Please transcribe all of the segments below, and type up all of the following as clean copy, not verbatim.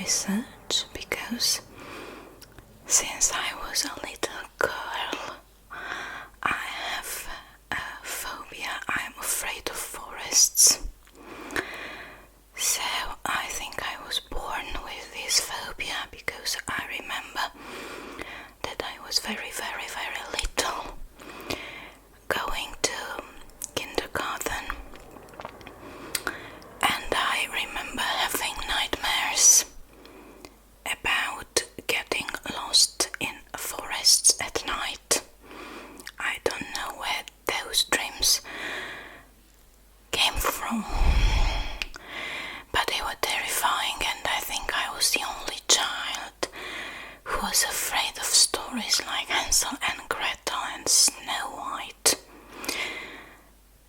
research because since I was a little girl, I have a phobia. I'm afraid of forests. So I think I was born with this phobia because I remember that I was very, very, very little going to kindergarten, and I remember having nightmares about getting lost in forests at night. I don't know where those dreams came from, but they were terrifying, and I think I was the only child who was afraid of stories like Hansel and Gretel and Snow White.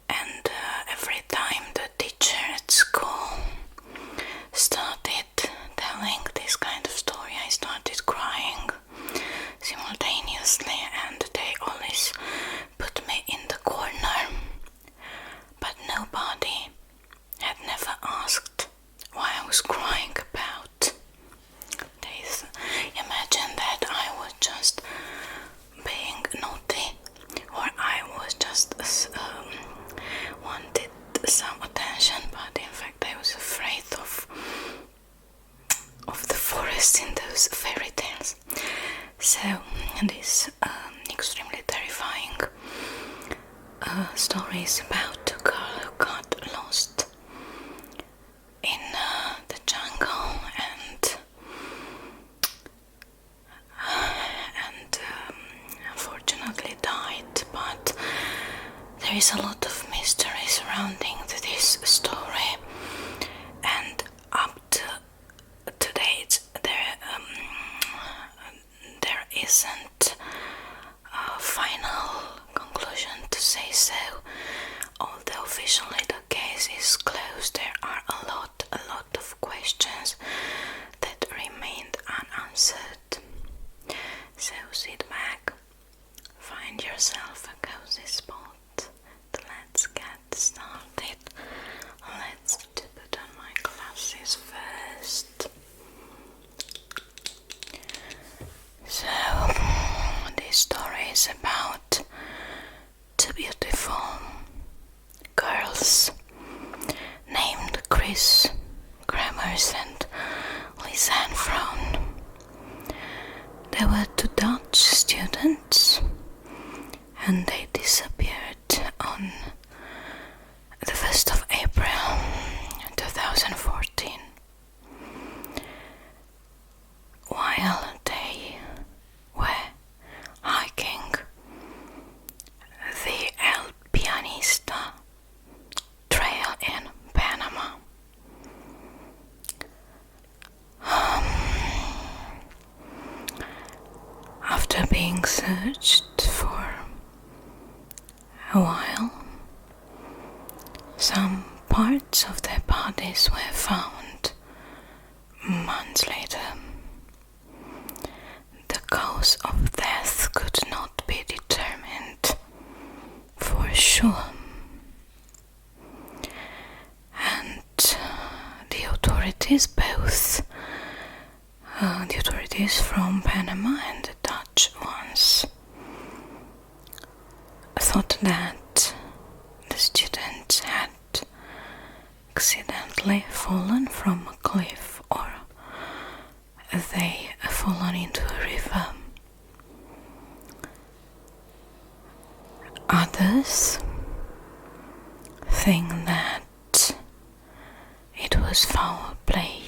And every time the teacher at school started telling this kind of story, I started crying simultaneously, and they always put me in the corner. But nobody had never asked why I was crying about. They imagine that I was just being naughty, or I was just wanted some attention, but in fact I was afraid of the forest in those fairy tales. So this extremely terrifying story is about a girl who got lost in the jungle and unfortunately died, but there is a lot of mystery surrounding this story, and up to date there isn't a final conclusion to say so. Although officially the case is closed, there are a lot of questions that remained unanswered. So sit back, find yourself a cozy spot. Let's get started. Let's put on my glasses first. So, this story is about two beautiful girls named Kris, Kremers and Lisanne Froon. They were two Dutch students, and they disappeared on the 1st of April 2014 while they were hiking the El Pianista trail in Panama. After being searched for a while, some parts of their bodies were found months later. The cause of death could not be determined for sure, and the authorities, both the authorities from Panama and the Dutch ones, thought that the students had accidentally fallen from a cliff, or they fallen into a river. Others think that it was foul play,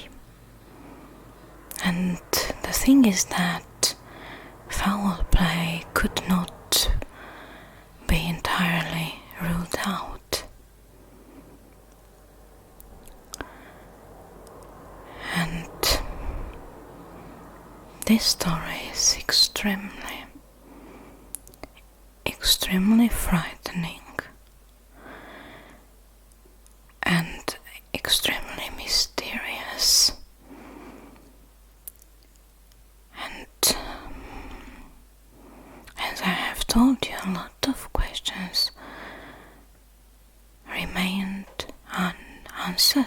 and the thing is that foul play could not be entirely ruled out. And this story is extremely frightening and extremely mysterious. And as I have told you, a lot of questions remained unanswered.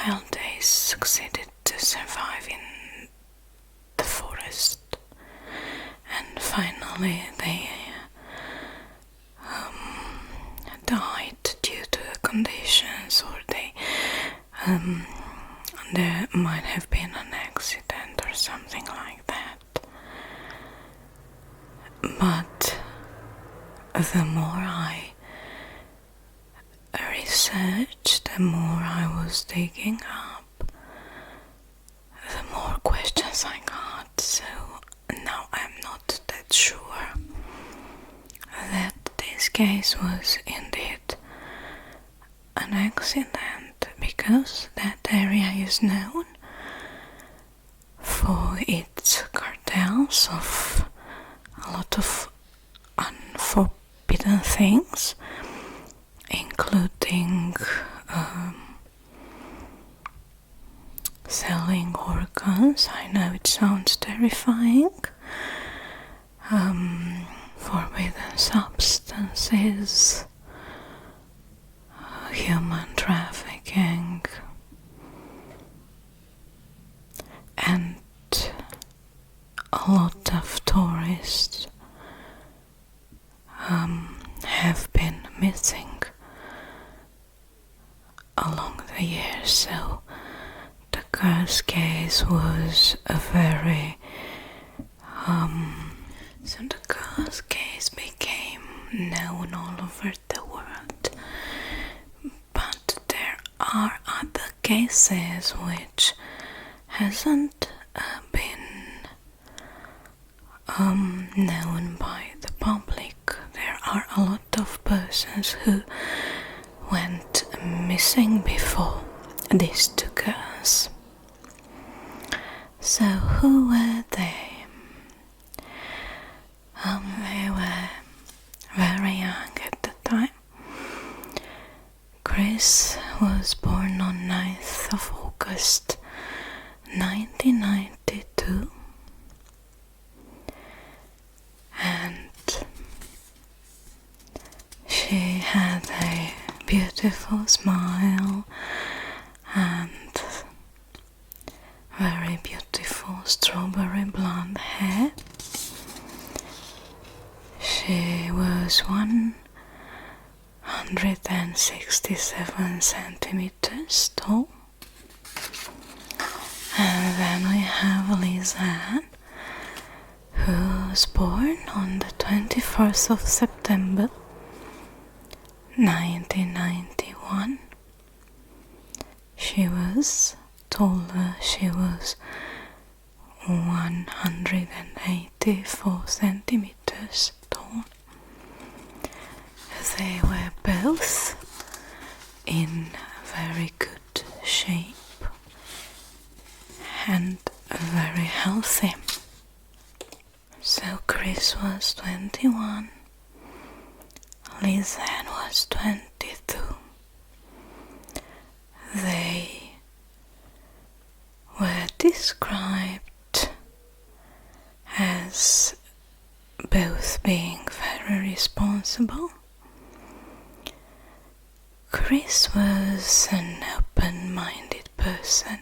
how they succeeded to survive in the forest, and finally they died due to the conditions, or there might have been an accident or something like that. But the more I researched, the more I was digging up, the more questions I got. So now I'm not that sure that this case was indeed an accident, because that area is known for its cartels of a lot of unforbidden things, including selling organs. I know it sounds terrifying. Forbidden substances, human trafficking, and a lot of tourists have been missing along the years. So the Kris case was a very so the Kris case became known all over the world. But there are other cases which hasn't been known by the public. There are a lot of persons who went missing before this took us. So who were they? They were very young at the time. Kris was born on 9th of August 1992, and she had a beautiful smile and very beautiful strawberry blonde hair. She was 167 centimeters tall. And then we have Lisanne, who was born on the 21st of September 1991. She was taller. She was 184 centimeters tall. They were both in very good shape and very healthy. So Kris was 21, Lisanne was 22. They were described as both being very responsible. Kris was an open-minded person,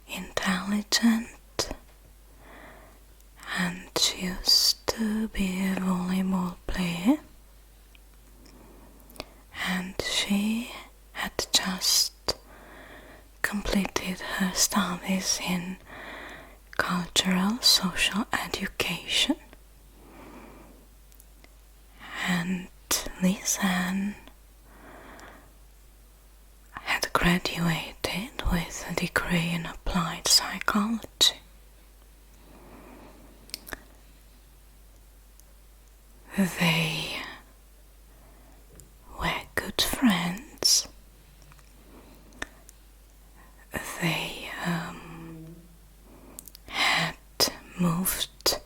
intelligent, and she used to be a volleyball player, and she had just completed her studies in cultural social education, and Lisanne had graduated with a degree in applied psychology. They were good friends. They had moved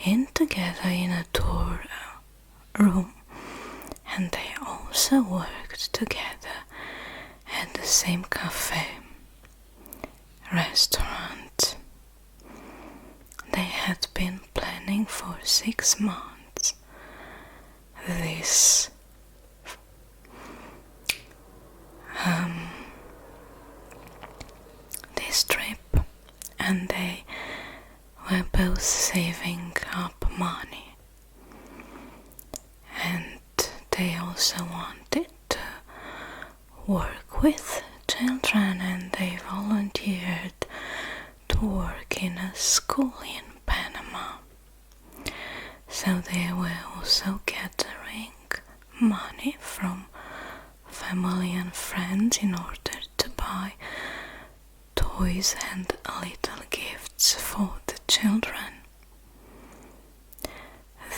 in together in a tour room, and they also worked together at the same cafe, restaurant. They had been planning for 6 months this and they were both saving up money, and they also wanted to work with children, and they volunteered to work in a school in Panama. So they were also gathering money from family and friends in order to buy toys and little gifts for the children.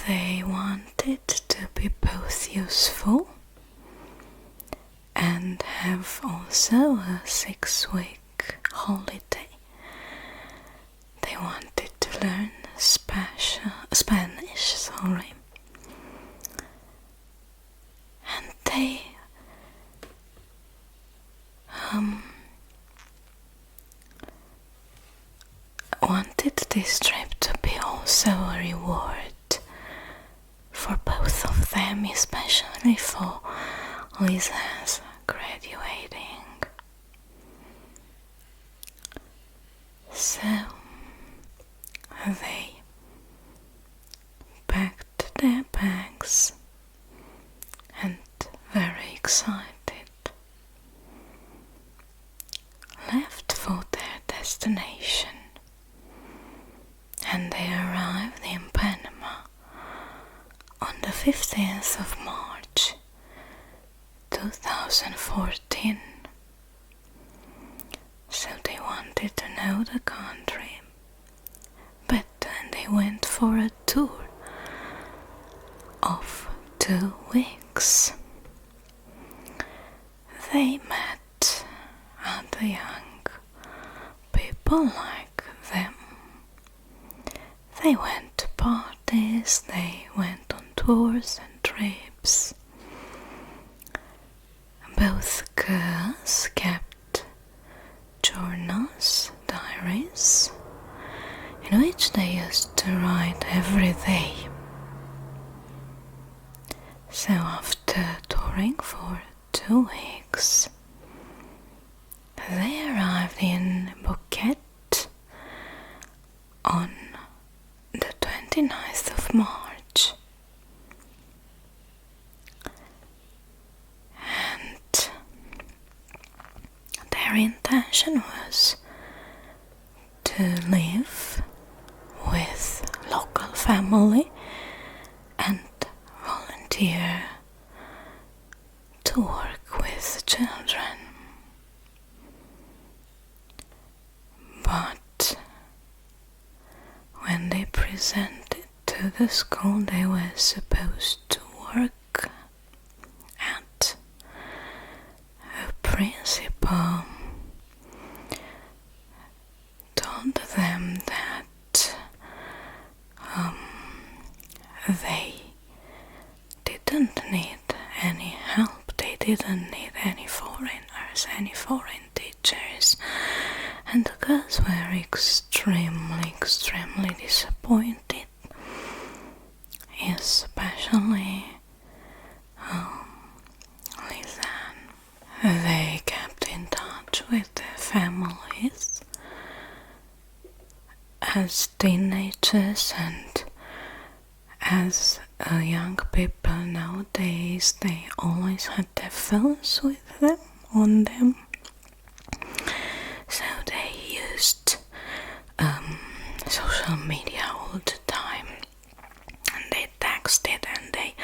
They wanted to be both useful and have also a 6-week holiday. They wanted to learn Spanish, and they wanted this trip to be also a reward for both of them, especially for Lisanne's graduating. So they packed their bags and, very excited, left for their destination, and they arrived in Panama on the 15th of March 2014. So they wanted to know the country better, and they went for a tour of 2 weeks. They met other young people like them. They went to parties, they went on tours and trips. Both girls kept journals, diaries, in which they used to write every day. So after touring for 2 weeks, they arrived in Phuket on the 29th of March. And their intention was to live with local family and volunteer to work with children. But when they presented to the school they were supposed to work at, the principal told them that they didn't need any help, they didn't need any foreigners, any foreign teachers, and the girls were extremely disappointed, especially Lisanne. They kept in touch with their families as teenagers, and as young people nowadays, they always had their phones with them, on them. So they used social media all the time, and they texted and they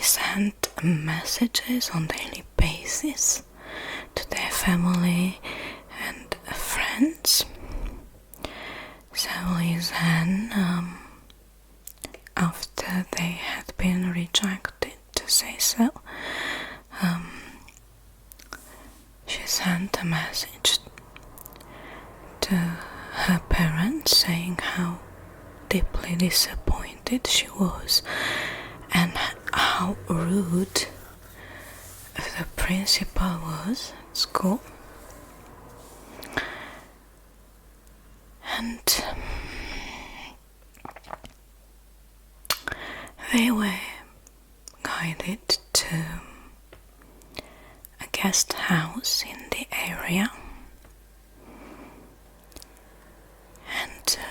sent messages on daily basis to their family and friends. So Lisanne, after they had been rejected, to say so, she sent a message to her parents saying how deeply disappointed she was and how rude the principal was at school. And they were guided to a guest house in the area,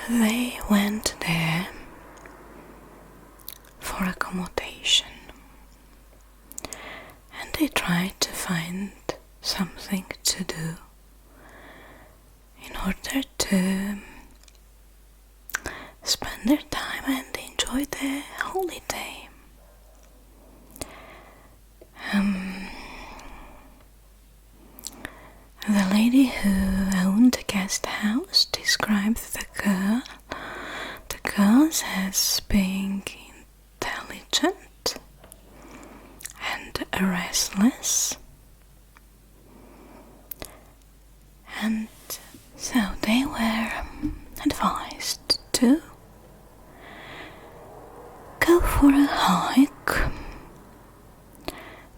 They went there for accommodation, and they tried to find something to do in order to spend their time and enjoy their holiday. The lady who owned the guest house described the girls as being intelligent and restless, and so they were advised to go for a hike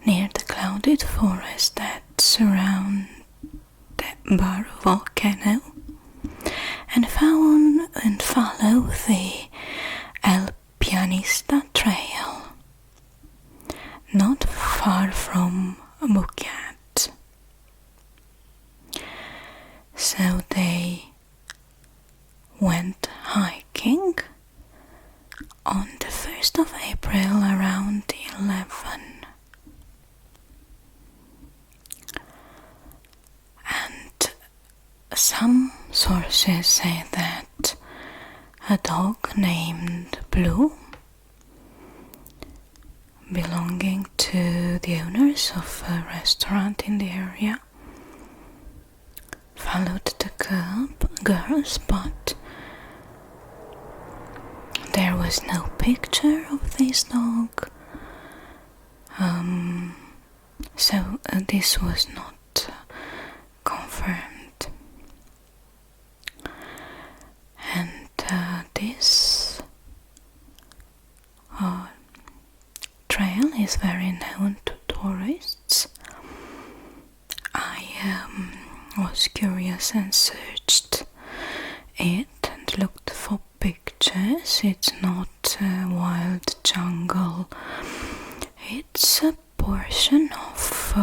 near the clouded forest that surrounds the Bar volcano and follow the El Pianista trail, not far from Bukit. So they went hiking on the 1st of April around 11. And some sources say that a dog named Blue, belonging to the owners of a restaurant in the area, followed the girls, but there was no picture of this dog, so this was not confirmed. And this trail is very known to tourists. I was curious and searched it and looked for pictures. It's not a wild jungle. It's a portion of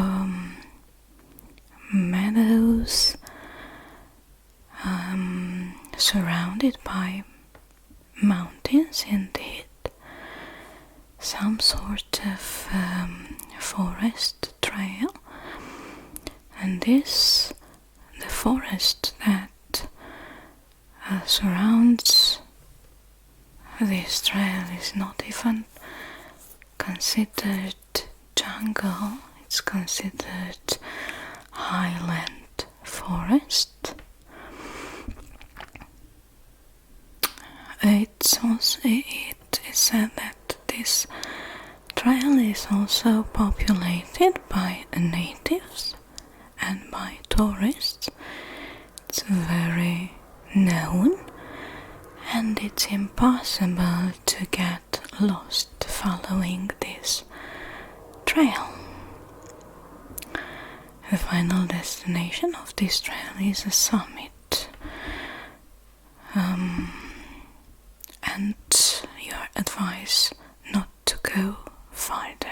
meadows surrounded by mountains, indeed. Some sort of forest trail. And the forest that surrounds this trail is not even considered jungle, it's considered highland forest. It is said that this trail is also populated by natives and by tourists. It's very known, and it's impossible to get lost following this trail. The final destination of this trail is a summit, and you're advised not to go farther.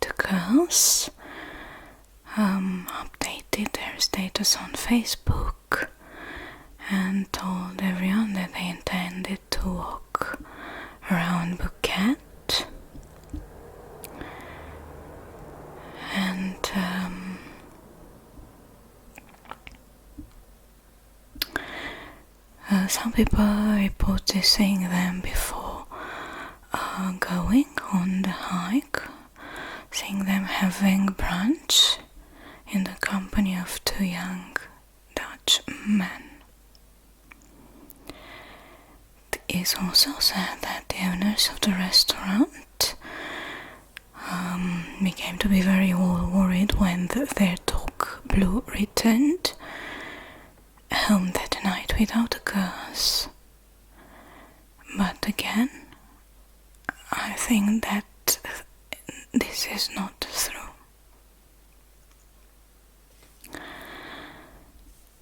The girls updated their status on Facebook and told everyone that they intended to walk around Bukit, and some people reported seeing them before going on the hike, seeing them having brunch in the company of two young Dutch men. It is also said that the owners of the restaurant became to be very worried when their dog Blue returned home that night without the girls. But again, I think that this is not true.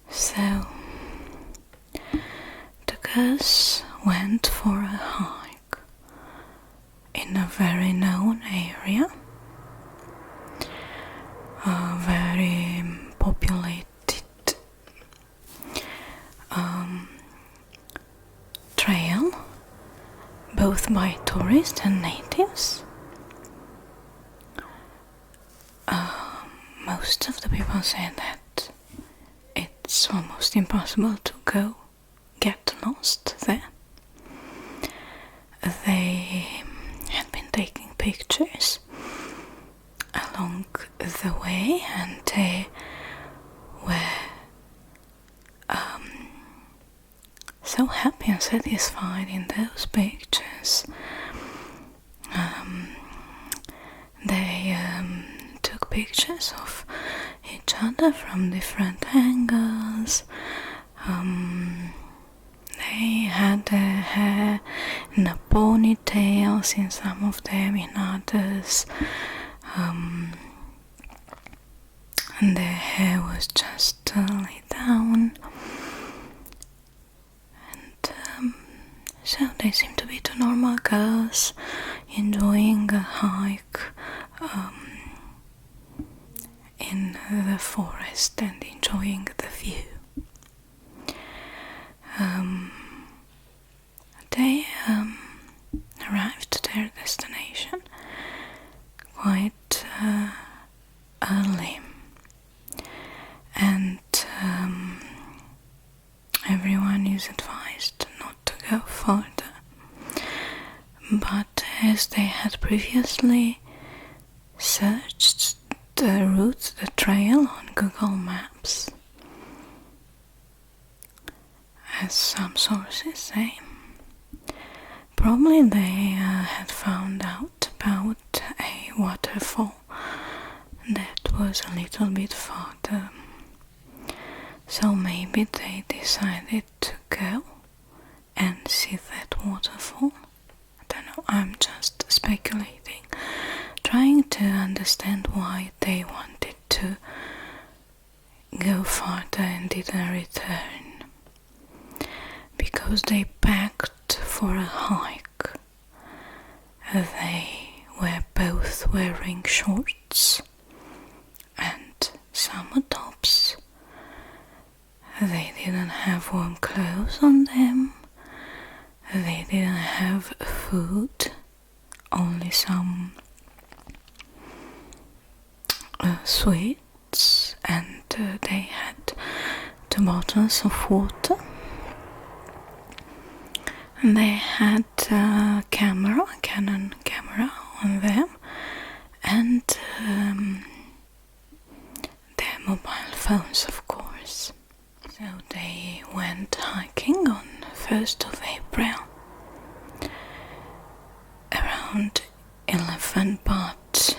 So the girls went for a hike in a very known area, very popular lot of the people say that it's almost impossible to get lost there. They had been taking pictures along the way, and they were so happy and satisfied in those pictures. They took pictures of each other from different angles. They had their hair in a ponytails in some of them, in others. And their hair was just laid down. And so they seem to be two normal girls enjoying a hike in the forest and enjoying the view. They arrived at their destination quite early, and everyone is advised not to go further. But as they had previously searched the route, the trail on Google Maps, as some sources say, probably they had found out about a waterfall that was a little bit farther. So maybe they decided to go and see that waterfall. I don't know, I'm just speculating, trying to understand why they wanted to go farther and didn't return. Because they packed for a hike. They were both wearing shorts and summer tops. They didn't have warm clothes on them. They didn't have food, only some sweets, and they had 2 bottles of water. And they had a Canon camera on them, and their mobile phones, of course. So they went hiking on 1st of April, around 11, but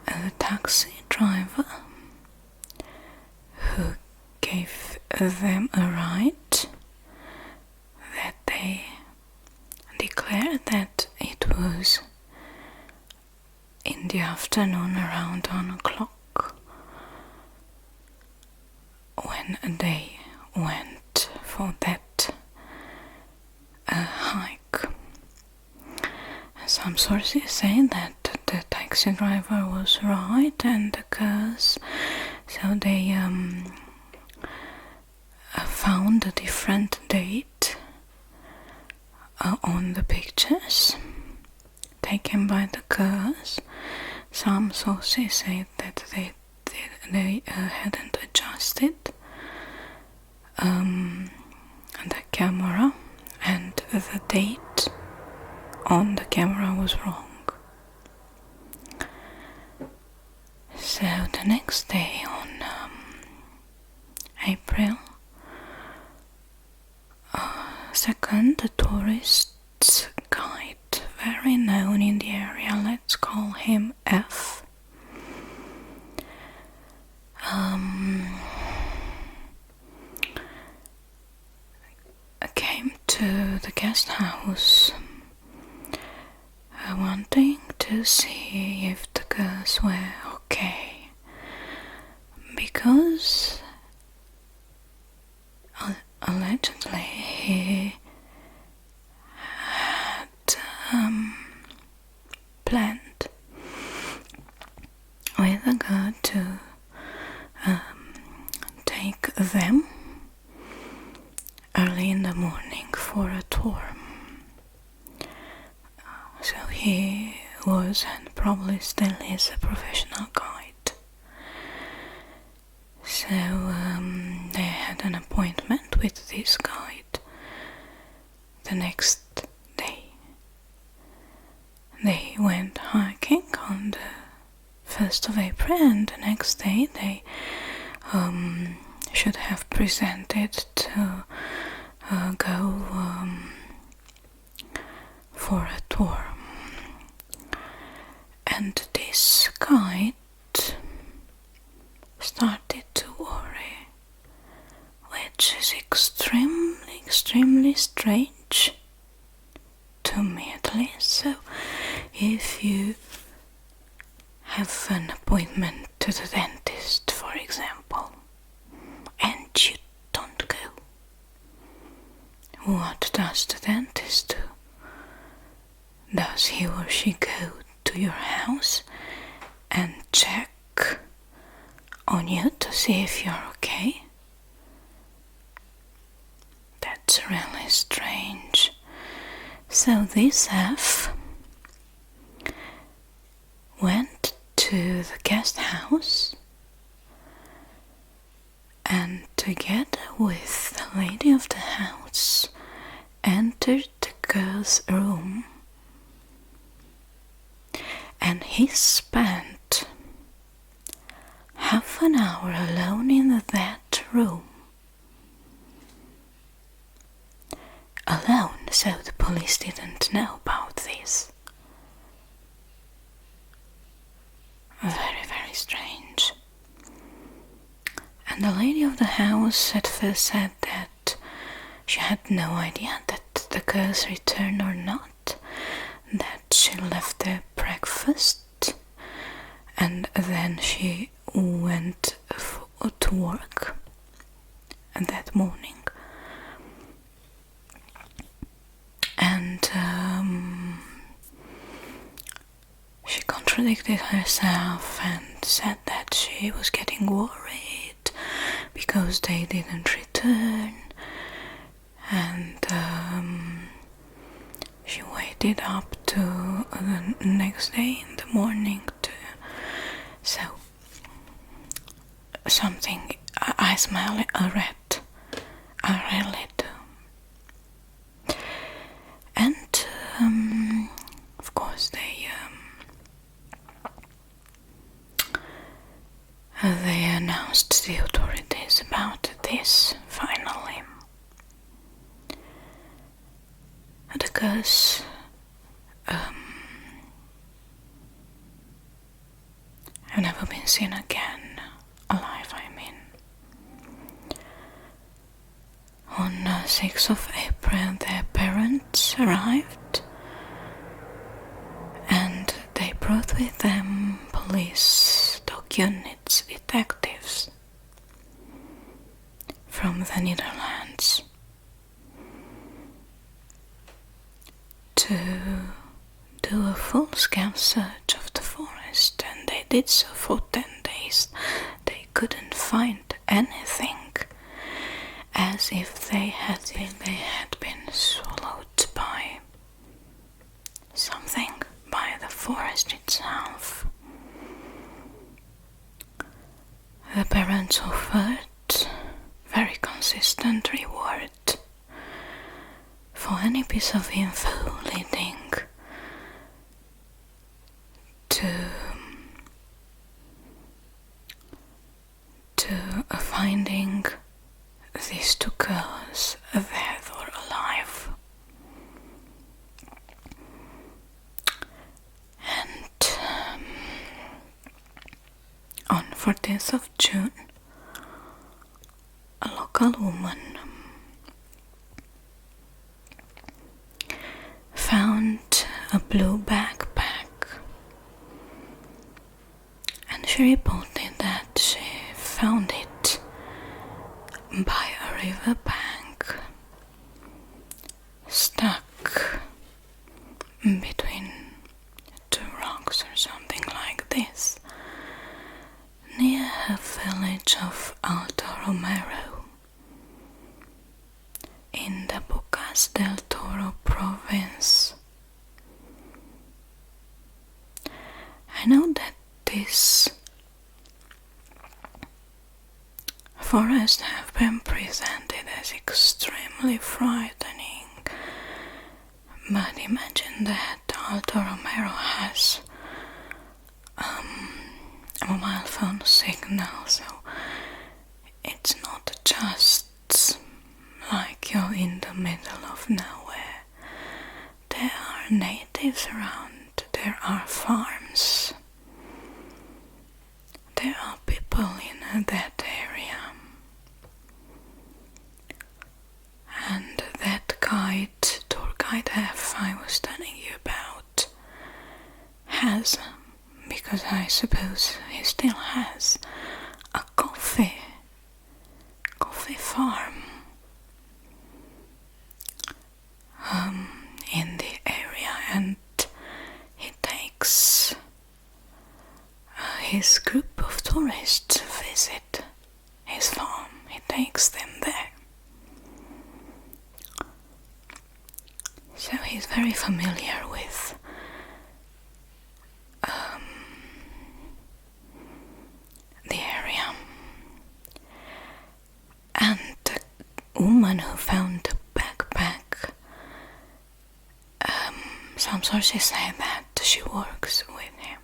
the taxi driver who gave them a ride, that they declared that it was in the afternoon around 1 o'clock when they went for that hike. Some sources say that the taxi driver was right and the girls, so they found a different date on the pictures taken by the girls. Some sources say that they hadn't adjusted the camera, and the date on the camera was wrong. So the next day, on April 2nd, the tourist guide, very known in the area, let's call him F, came to the guest house wanting to see if the girls were okay, because allegedly he had planned with a girl to take them early in the morning for a tour. So he was, and probably still is, a professional guide. So they had an appointment with this guide the next day. They went hiking on the 1st of April, and the next day they should have presented to go for a tour. And this guide started to worry, which is extremely strange to me at least. So if you have an appointment to the dentist, for example, and you don't go, what does the dentist do? Does he or she go to your house and check on you to see if you're okay? That's really strange. So this F went to the guest house and, together with the lady of the house, entered the girl's room, and he spent half an hour alone in that room. Alone, so the police didn't know about this. Very strange. And the lady of the house at first said that she had no idea that the girls returned or not, that she left their breakfast and then she went to work that morning. And she contradicted herself and said that she was getting worried because they didn't return, and she waited up to the next day in the morning to, so something, I smell a rat, I really do. And of course they announced to the authorities about this finally. The girls have never been seen again, alive I mean. On 6th of April their parents arrived, and they brought with them police, dog units, detectives from the Netherlands to do a full-scale search of the forest, and they did so for 10 days. They couldn't find anything, as if they had been swallowed by something, by the forest itself. The parents offered very consistent reward for any piece of info leading to finding these two girls dead or alive. And on 14th of June, a local woman found a blue backpack, and she reported that she found it by a river bank, stuck between two rocks or something like this, near a village of Alto Romero in the Bocas del Toro province. I know that this forests have been presented as extremely frightening, but imagine that Alto Romero has a mobile phone signal, so it's not just like you're in the middle of nowhere. There are natives around, there are farms, there are people in that area. And that tour guide F I was telling you about, has, because I suppose he still has, a coffee farm in the area, and he takes his group of tourists to visit his farm. He takes them there. So he's very familiar with the area. And the woman who found the backpack, some sources say that she works with him.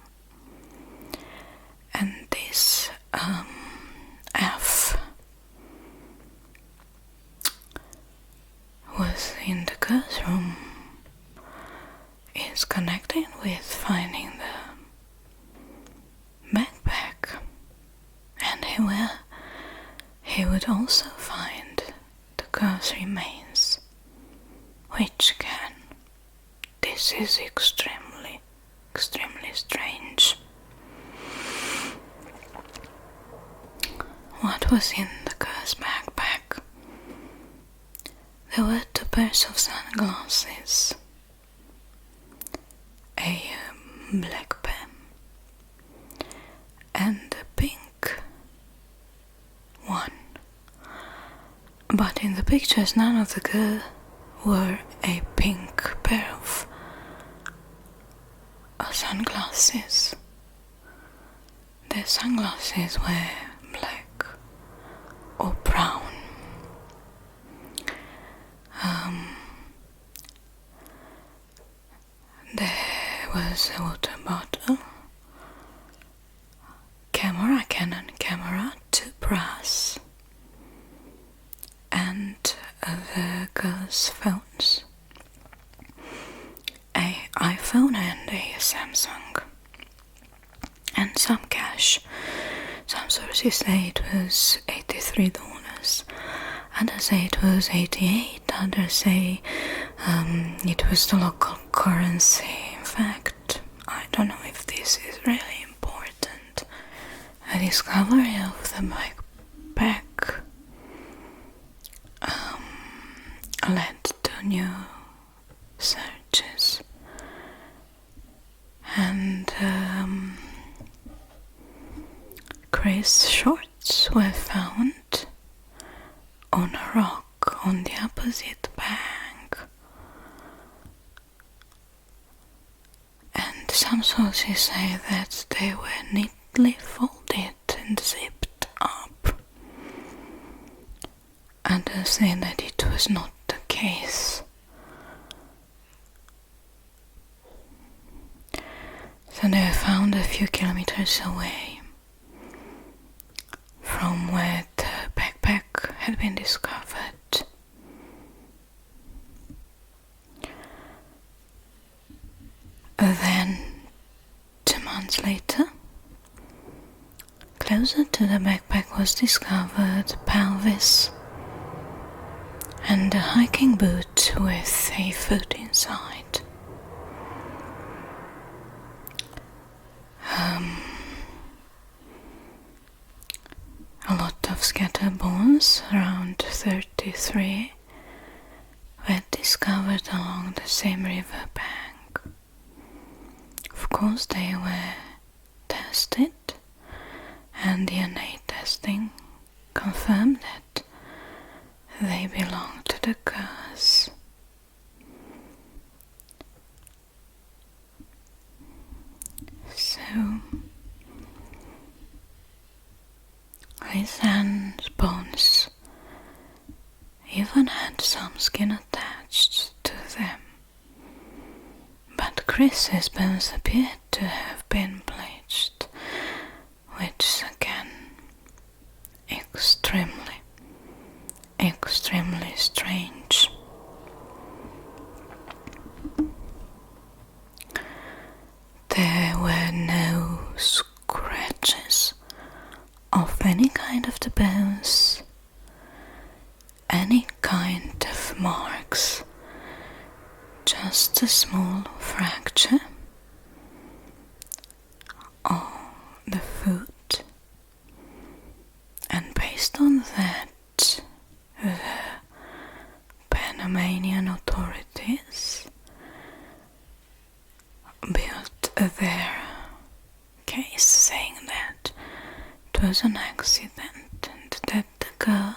And this F was in the girls' room, is connected with finding the backpack, and he would also find the girl's remains, which this is extremely strange. What was in the girl's backpack? There were 2 pairs of sunglasses, a black pen, and a pink one. But in the pictures, none of the girls wore a pink pair of sunglasses. Their sunglasses were black or brown. There was a water bottle, Canon camera, 2 brass, and the girls' phones, an iPhone and a Samsung, and some cash. Some sources say it was $83, others say it was $88, others say it was the local currency. In fact, I don't know if this is really important. The discovery of the backpack led to new searches, and Kris' shorts were found on a rock on the opposite bank, and some sources say that they were neatly folded and zipped up. Others say that it was not the case. So they were found a few kilometers away from where the backpack had been discovered. Then, 2 months later, closer to the backpack was discovered pelvis and a hiking boot with a foot inside. A lot of scattered bones, around 33, were discovered along the same river bank. Of course, they were tested, and DNA testing confirmed that they belonged to the girls. So, Lisanne's bones Kris's bones appeared to have been bleached, which is again extremely, extremely strange. There were no scratches of any kind of the bones, any kind of marks, just a small fracture on the foot, and based on that, the Panamanian authorities built their case saying that it was an accident and that the girl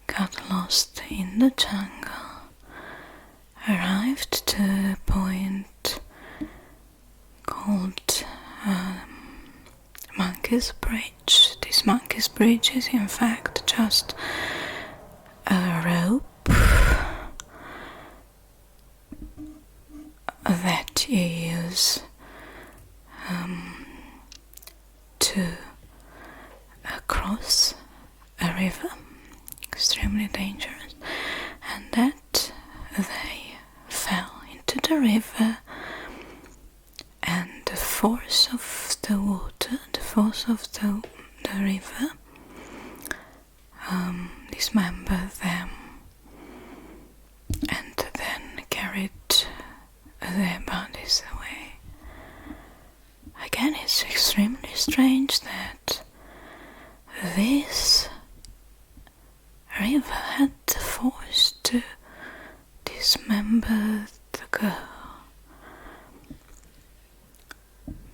got lost in the jungle, arrived to a point called Monkey's Bridge. This Monkey's Bridge is in fact just a rope that you use to cross a river, extremely dangerous, and that they fell into the river, and the force of the water, the force of the river dismembered them and then carried their bodies away. Again, it's extremely strange that this river had the force to dismember the girl,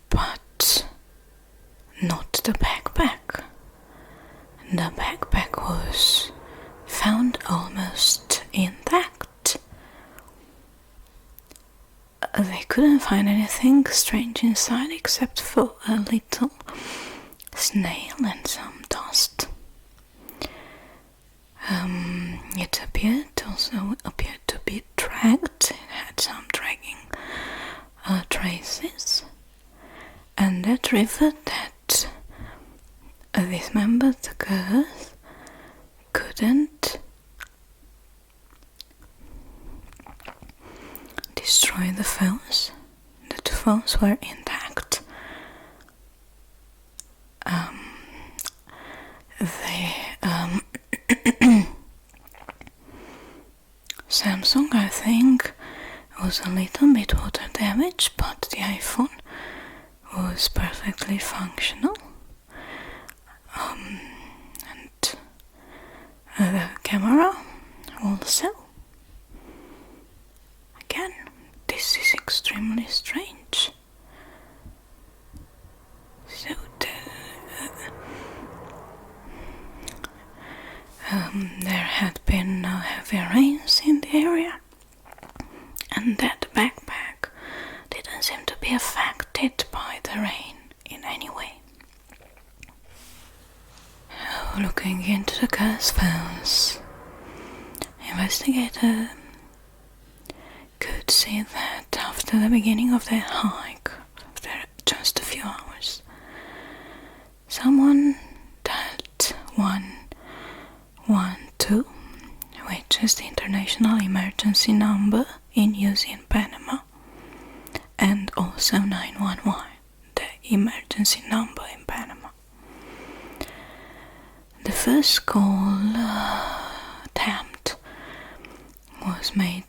but not the backpack. The backpack was found almost intact. They couldn't find anything strange inside except for a little snail and some dust. It also appeared to be dragged. It had some dragging traces, and that river that dismembered the girl couldn't destroy the phones. The two phones were intact. Samsung, I think, was a little bit water damaged, but the iPhone was perfectly functional. And the camera also. Again, this is extremely strange. So there had been no heavy rains in the area, and that backpack didn't seem to be affected by the rain in any way. Looking into the girl's phones, investigator could see that after the beginning of their hike, after just a few hours, someone dialed 112, which is the international emergency number in use in Panama, and also 911, the emergency number in Panama. The first call attempt was made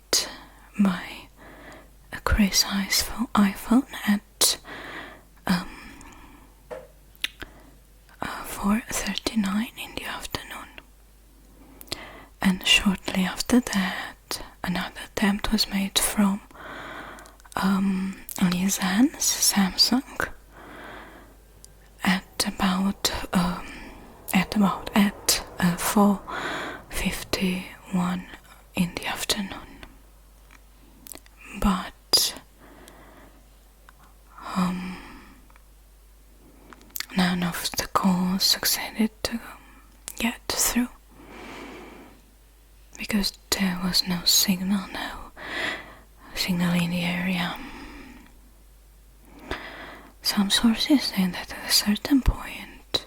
by a Kris iPhone at 4:39 in the afternoon, and shortly after that another attempt was made from Lisanne's Samsung at about 4:51 in the afternoon, but none of the calls succeeded to get through because there was no signal in the area. Some sources say that at a certain point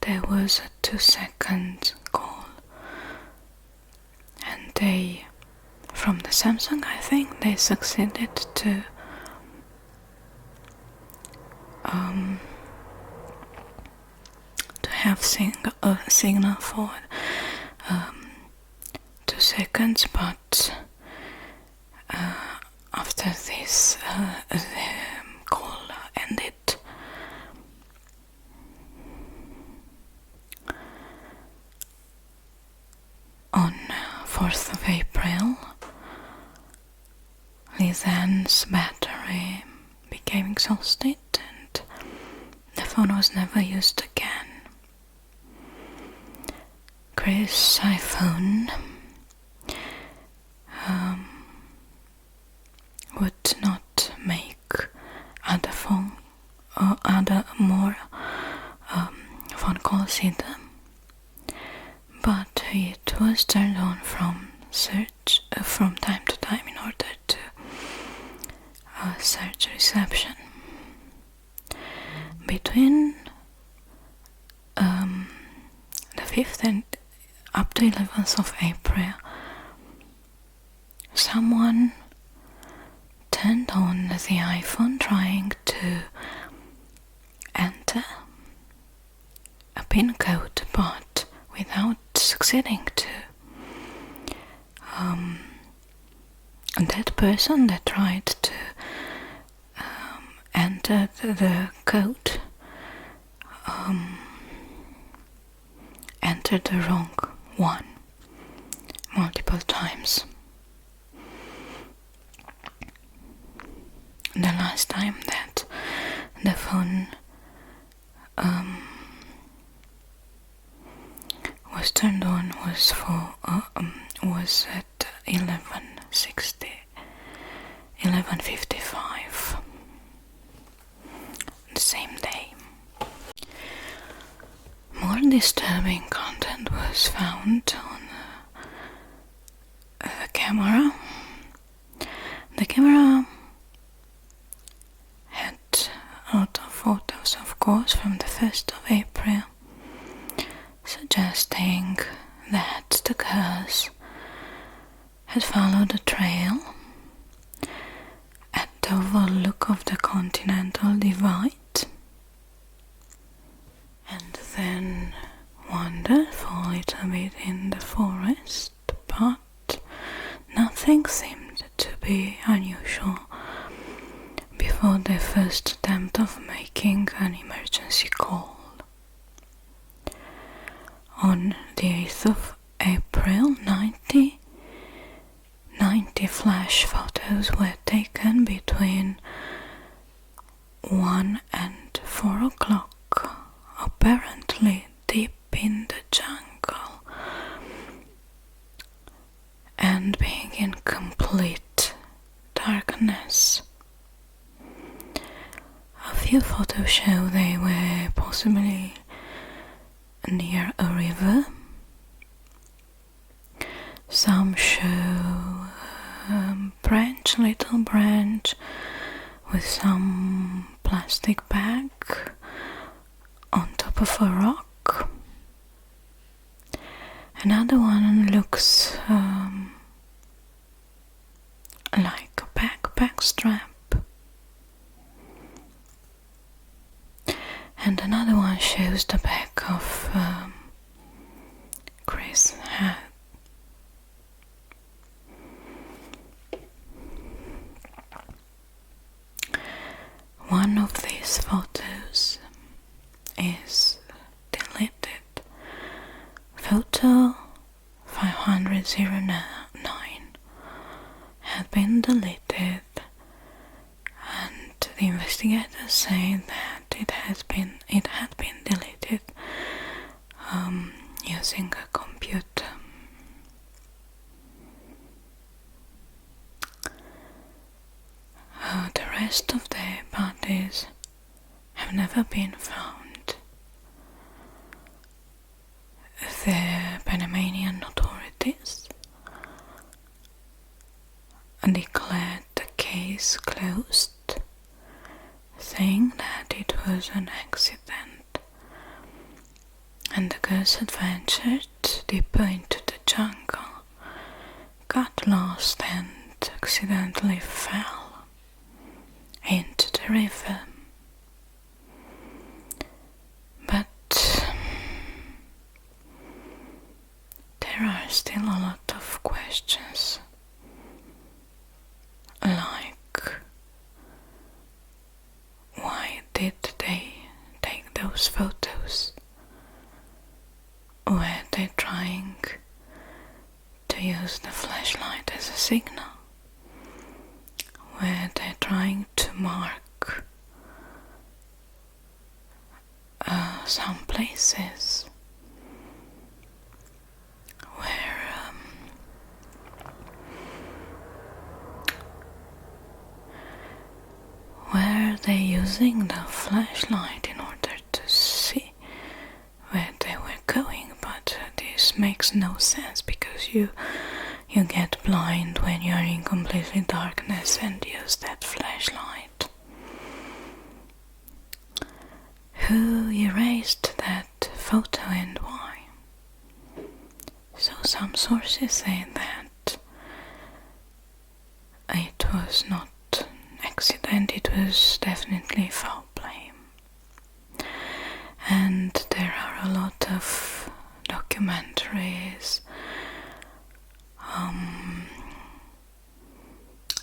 there was a 2-second call, and they, from the Samsung, I think, they succeeded to have a signal for 2 seconds, but after this the call ended. On 4th of April, Lisanne's battery became exhausted and the phone was never used again. Kris' iPhone would not make other more phone calls either, but it was turned on from time to time in order to search reception. Between the 5th and up to 11th of April, someone turned on the iPhone trying to enter a PIN code, but without succeeding to. That person that tried to enter the code entered the wrong one multiple times. The last time that the phone was turned on was at 11:55 the same day. More disturbing content was found on the camera. The camera had a lot of photos, of course, from the 1st of April, suggesting that the girls had followed a trail at the overlook of the Continental Divide and then wandered for a little bit in the forest, but nothing seemed to be unusual before their first attempt of making an emergency call. On the 8th of April, 90 flash photos were taken between 1 and 4 o'clock, apparently deep in the jungle, and being in complete darkness. A few photos show they were possibly near a river. Some show little branch with some plastic bag on top of a rock. Another one looks like a backpack strap. And another one shows the back of Kris' hat. One of these photos is deleted. Photo 509 had been deleted, and the investigators say that it had been deleted using a computer. The rest of the bodies have never been found. The Panamanian authorities declared the case closed saying that it was an accident, and the girls adventured deeper into the jungle, got lost and accidentally fell into the river. But there are still a lot of questions, like why did they take those photos? Were they trying to use the flashlight as a signal? Were they trying to mark some places were they using the flashlight in order to see where they were going? But this makes no sense, because you get blind when you are in completely darkness and use that flashlight. Who erased that photo and why? So some sources say that it was not accident, it was definitely foul play. And there are a lot of documentaries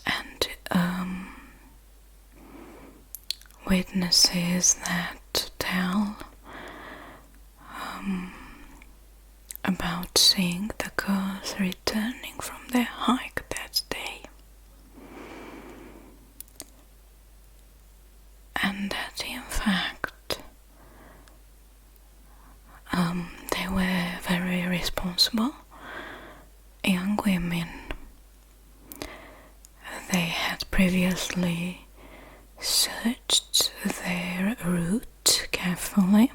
and witnesses that tell about seeing the girls returning from their hike that day, and that in fact they were very responsible young women. They had previously searched their route carefully.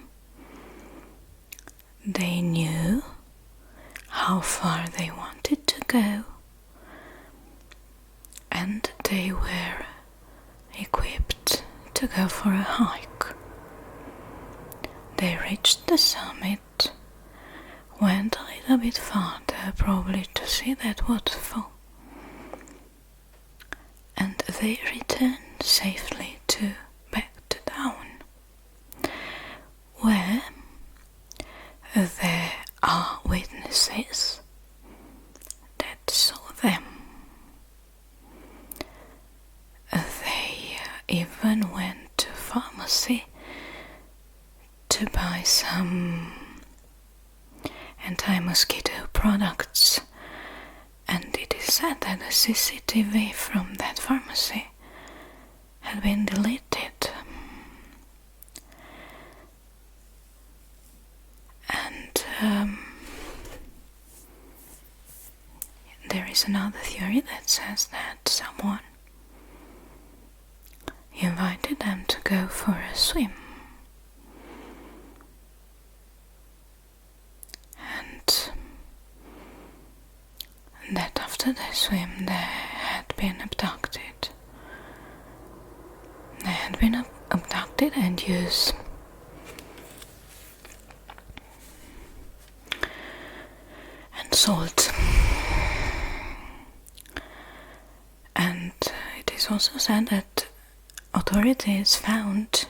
They knew how far they wanted to go, and they were equipped to go for a hike. They reached the summit, went a little bit farther, probably to see that waterfall, and they returned safely back to town, where there are witnesses that saw them. They even went to pharmacy to buy some anti-mosquito products, and it is said that the CCTV from that pharmacy had been deleted. And there is another theory that says that someone invited them to go for a swim, and that after the swim they had been abducted. They had been abducted and used and sold. And it is also said that authorities found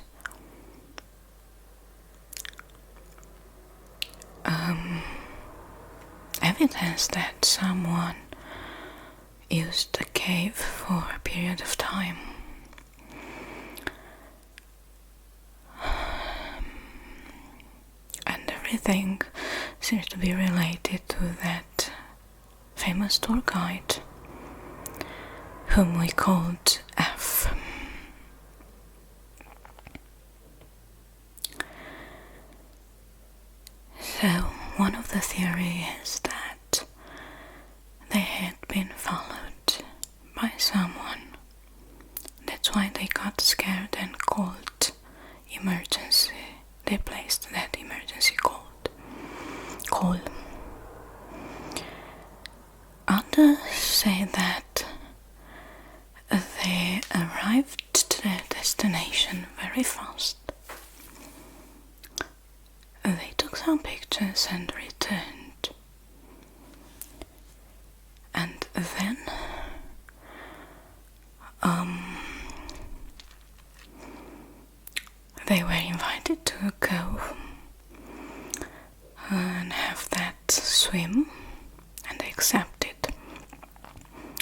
evidence that someone used the cave for a period of time. And everything seems to be related to that famous tour guide whom we called F. So one of the theories is that they had been followed by someone. That's why they got scared and called emergency. They placed that emergency call. Others say that they arrived to their destination very fast. They took some pictures and returned. And then they were invited to go and have that swim, and they accepted.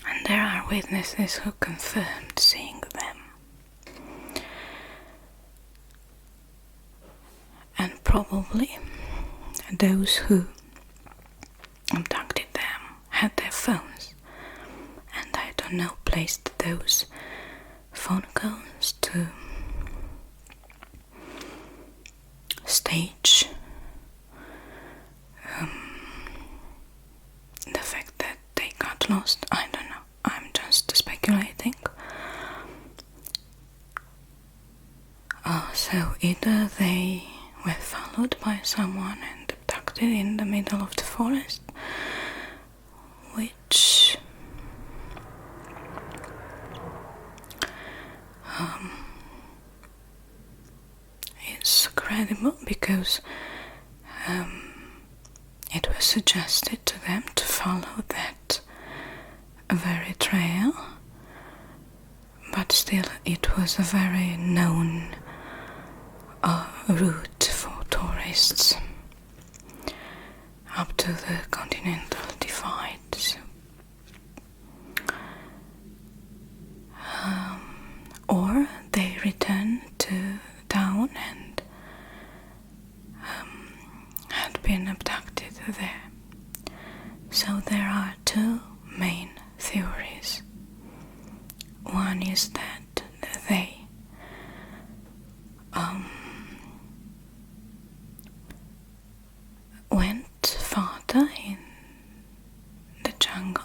And there are witnesses who confirmed seeing them. And probably those who abducted them had their phones, and I don't know, placed those phone calls to stage the fact that they got lost. I don't know, I'm just speculating. So either they were followed by someone and abducted in the middle of the forest, which is credible because it was suggested to them to follow that very trail, but still it was a very known route for tourists up to the continental divide. So, or they returned to town and had been abducted there. So there are two main theories. One is that they went farther in the jungle,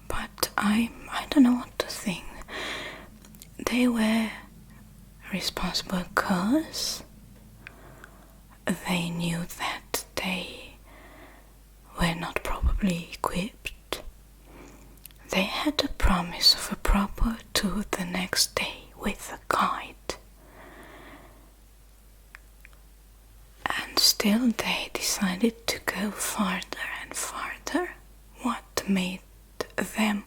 but I don't know what to think. They were responsible because they knew that they were not properly equipped. They had a promise of a proper tour the next day with a guide, and still they decided to go farther and farther. What made them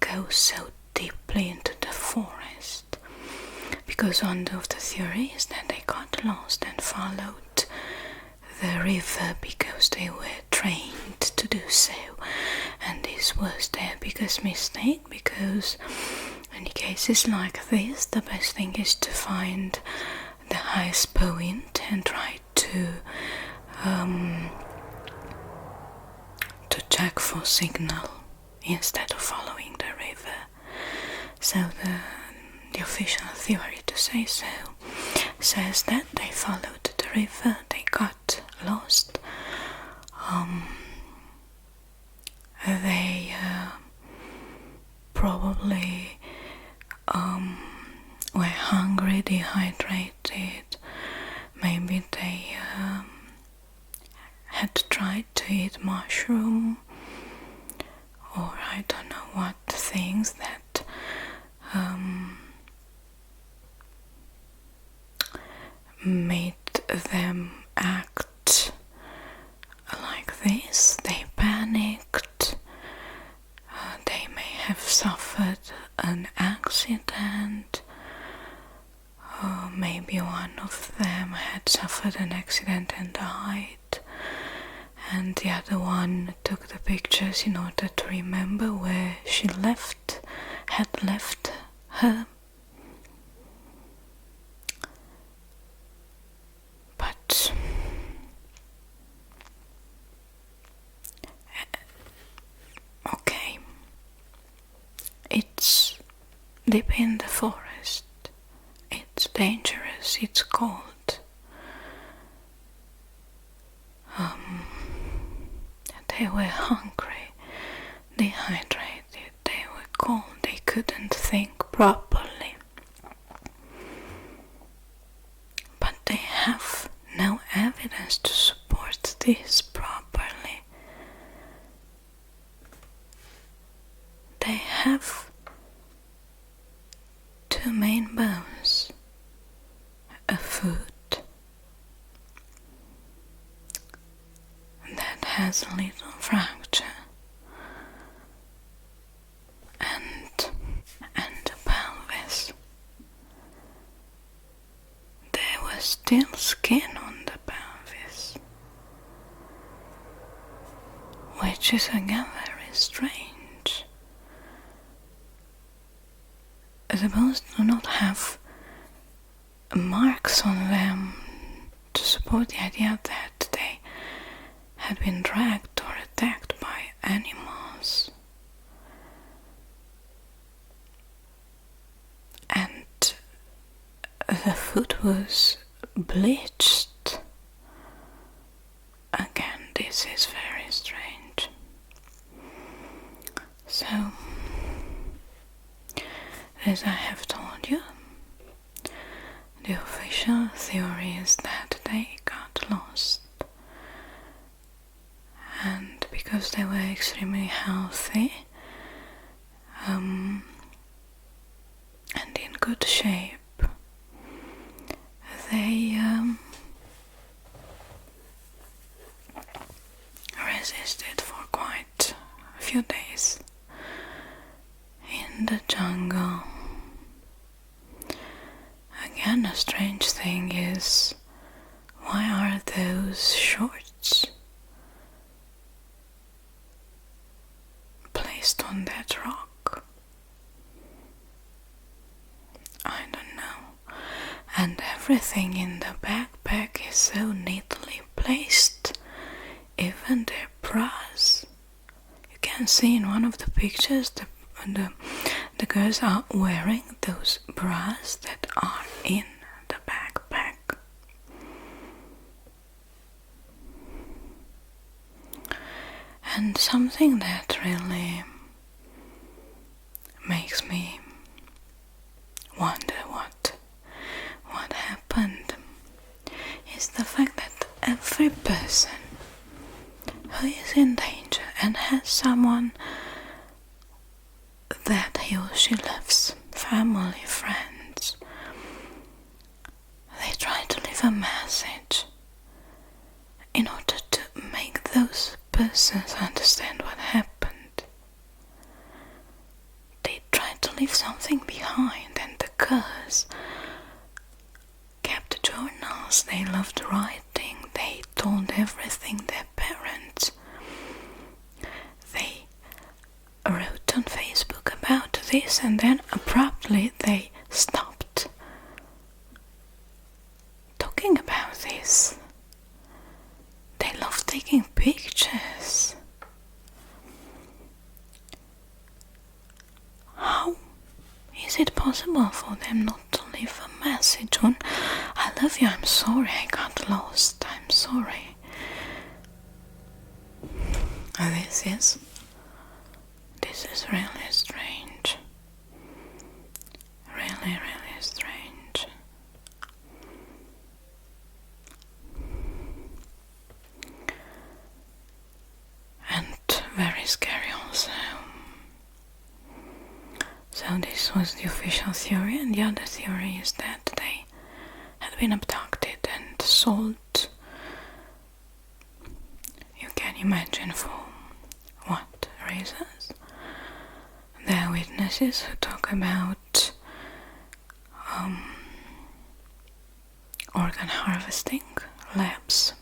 go so deeply into the forest? Because one of the theories is that they got lost and followed the river because they were trained to do so, and this was their biggest mistake, because in cases like this the best thing is to find the highest point and try to check for signal instead of following the river. So the official theory, to say so, says that they followed the river, they got lost, they probably were hungry, dehydrated, maybe they had tried to eat mushroom, or I don't know what things that made them act like this. They panicked, they may have suffered an accident, or maybe one of them had suffered an accident and died, and the other one took the pictures in order to remember where she had left her. But okay, it's deep in the forest, it's dangerous, it's cold. They were hungry, dehydrated, they were cold, they couldn't think properly. But they have no evidence to support this properly. They have to two main bones, a foot that has a little fracture, and a pelvis. There was still skin on the pelvis, which is again very strange. The bones do not have marks on them to support the idea that they had been dragged or attacked by animals. And the foot was bleached. Again, this is very strange. So, as I have told you, the official theory is that they got lost. And because they were extremely healthy and in good shape, they resisted for quite a few days in the jungle. Again, a strange thing is, why are those shorts placed on that rock? I don't know. And everything in the backpack is so neatly placed, even their bras. You can see in one of the pictures the girls are wearing those bras that are in the backpack. And something that really makes me wonder what happened is the fact that every person who is in danger and has someone that he or she loves, family, friends, they try to leave a message in order to make those persons understand what happened. They try to leave something behind, and the girls kept journals. They loved writing. They told everything their parents. They wrote on Facebook about this, and then abruptly they stopped talking about this. They love taking pictures. How is it possible for them not to leave a message on, I love you, I'm sorry, I got lost, I'm sorry. This is really strange. Really, really strange. And very scary also. So this was the official theory, and the other theory is that they had been abducted and sold. You can imagine for what reasons. There are witnesses who talk about organ harvesting labs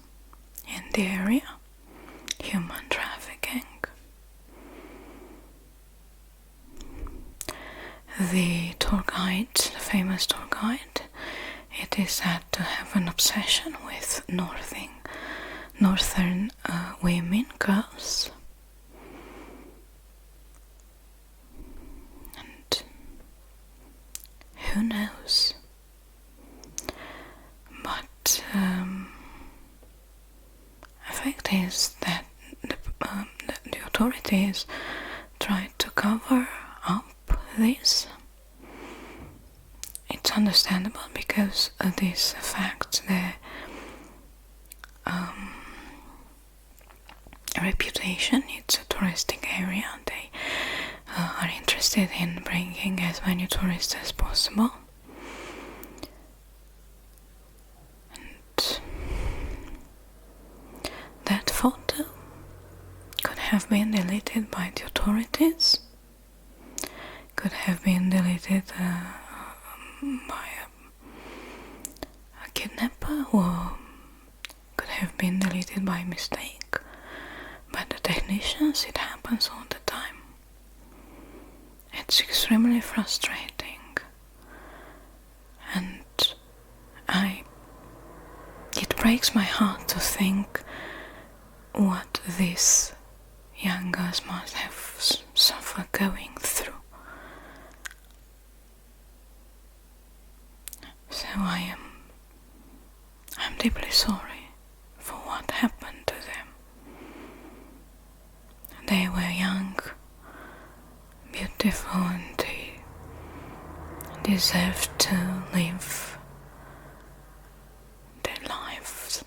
in the area, human trafficking. The tour guide, the famous tour guide, it is said to have an obsession with northern women, girls. And who knows? But the fact is that the authorities tried to cover up this. It's understandable because this affects their reputation. It's a touristic area. They are interested in bringing as many tourists as possible. And that photo could have been deleted by the authorities, could have been deleted by a kidnapper, or could have been deleted by mistake. But the technicians, it happens all the time. It's extremely frustrating, and it breaks my heart to think what these young girls must have suffered going through. So I'm deeply sorry for what happened to them. They were young, beautiful, and they deserved to live their lives.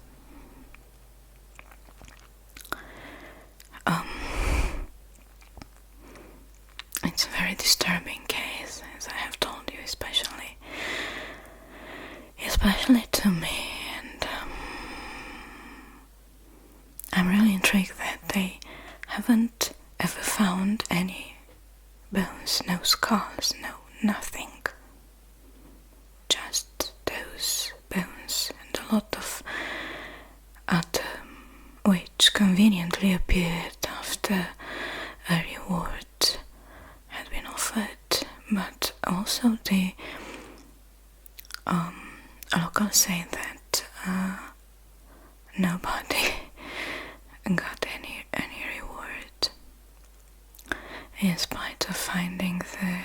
It's a very disturbing case, as I have told you, especially to me, and I'm really intrigued that they haven't ever found any bones, no skulls, no nothing. Just those bones and a lot of other, which conveniently appeared after a reward had been offered. But also the locals say that nobody got any reward, in spite of finding the